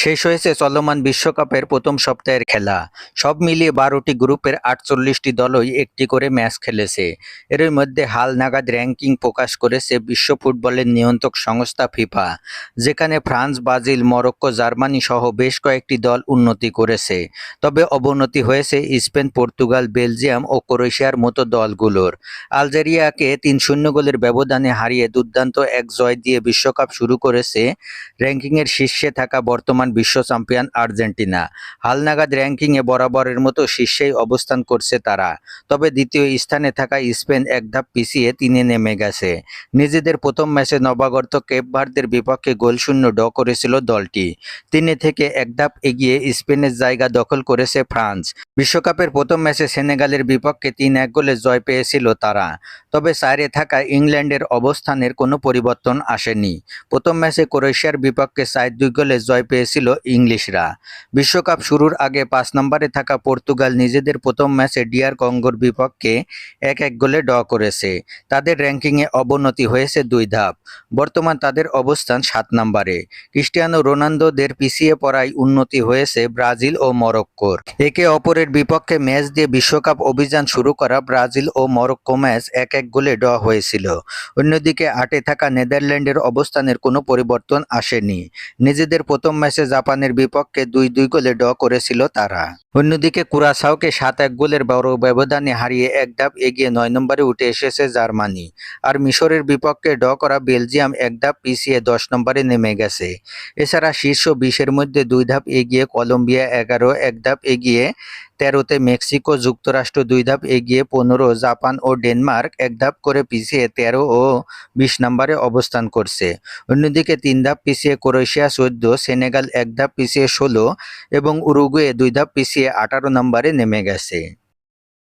শেষ হয়েছে চলমান বিশ্বকাপের প্রথম সপ্তাহের খেলা। সব মিলিয়ে ১২টি গ্রুপের ৪৮টি দলই একটি করে ম্যাচ খেলেছে। এর মধ্যে হালনাগাদ র্যাঙ্কিং প্রকাশ করেছে বিশ্ব ফুটবলের নিয়ন্ত্রক সংস্থা ফিফা, যেখানে ফ্রান্স, ব্রাজিল, মরক্কো, জার্মানি সহ বেশ কয়েকটি দল উন্নতি করেছে। তবে অবনতি হয়েছে স্পেন, পর্তুগাল, বেলজিয়াম ও ক্রোয়েশিয়ার মতো দলগুলোর। আলজেরিয়াকে ৩-০ গোলের ব্যবধানে হারিয়ে দুর্দান্ত এক জয় দিয়ে বিশ্বকাপ শুরু করেছে র্যাঙ্কিংয়ের শীর্ষে থাকা বর্তমান বিশ্ব চ্যাম্পিয়ন আর্জেন্টিনা। হালনাগাদ র্যাঙ্কিংয়ে বরাবরের মতো শীর্ষেই অবস্থান করছে তারা। তবে দ্বিতীয় স্থানে থাকা স্পেন এক ধাপ পিছিয়ে ৩-এ নেমে গেছে। নিজেদের প্রথম ম্যাচে নবাগত কেপ ভার্দের বিপক্ষে গোলশূন্য ড্র করেছিল দলটি। ৩-এ থেকে এক ধাপ এগিয়ে স্পেনের জায়গা দখল করেছে ফ্রান্স। বিশ্বকাপের প্রথম ম্যাচে সেনেগালের বিপক্ষে ৩-১ গোলে জয় পেয়েছিল তারা। তবে ৪-এ থাকা ইংল্যান্ডের অবস্থানের কোনো পরিবর্তন আসেনি। প্রথম ম্যাচে ক্রোয়েশিয়ার বিপক্ষে ৪-২ গোলে জয় পেয়েছিল ইংলিশরা। বিশ্বকাপ শুরুর আগে ৫ নম্বরে থাকা পর্তুগাল নিজেদের প্রথম ম্যাচে ডিআর কঙ্গোর বিপক্ষে ১-১ গোলে ড্র করেছে। তাদের র্যাঙ্কিংয়ে অবনতি হয়েছে ২ ধাপ। বর্তমান তাদের অবস্থান ৭ নম্বরে। ক্রিস্টিয়ানো রোনালদোদের পিছিয়ে পড়ায় উন্নতি হয়েছে ব্রাজিল ও মরক্কোর। একে অপরের বিপক্ষে ম্যাচ দিয়ে বিশ্বকাপ অভিযান শুরু করা ব্রাজিল ও মরক্কো ম্যাচ ১-১ গোলে ড্র হয়েছিল। অন্যদিকে ৮-এ থাকা নেদারল্যান্ডের অবস্থানের কোনো পরিবর্তন আসেনি। নিজেদের প্রথম ম্যাচে জাপানের বিপক্ষে ২-২ গোলে ড্র করেছিল তারা। অন্যদিকে কুরাসাওকে ৭-১ গোলের বড় ব্যবধানে হারিয়ে এক ধাপ এগিয়ে ৯ নম্বরে উঠে এসেছে জার্মানি। আর মিশরের বিপক্ষে ড্র করা বেলজিয়াম এক ধাপ পিছিয়ে ১০ নম্বরে নেমে গেছে। এছাড়া শীর্ষ ২০-এর মধ্যে ২ ধাপ এগিয়ে কলম্বিয়া ১১, এক ধাপ এগিয়ে ১৩তে মেক্সিকো, যুক্তরাষ্ট্র ২ ধাপ এগিয়ে ১৫, জাপান ও ডেনমার্ক এক ধাপ করে পিছিয়ে ১৩ ও ২০ নম্বরে অবস্থান করছে। অন্যদিকে ৩ ধাপ পিছিয়ে ক্রোয়েশিয়া ১৪, সেনেগাল এক ধাপ পিছিয়ে ১৬ এবং উরুগুয়ে ২ ধাপ পিছিয়ে ১৮ নম্বরে নেমে গেছে।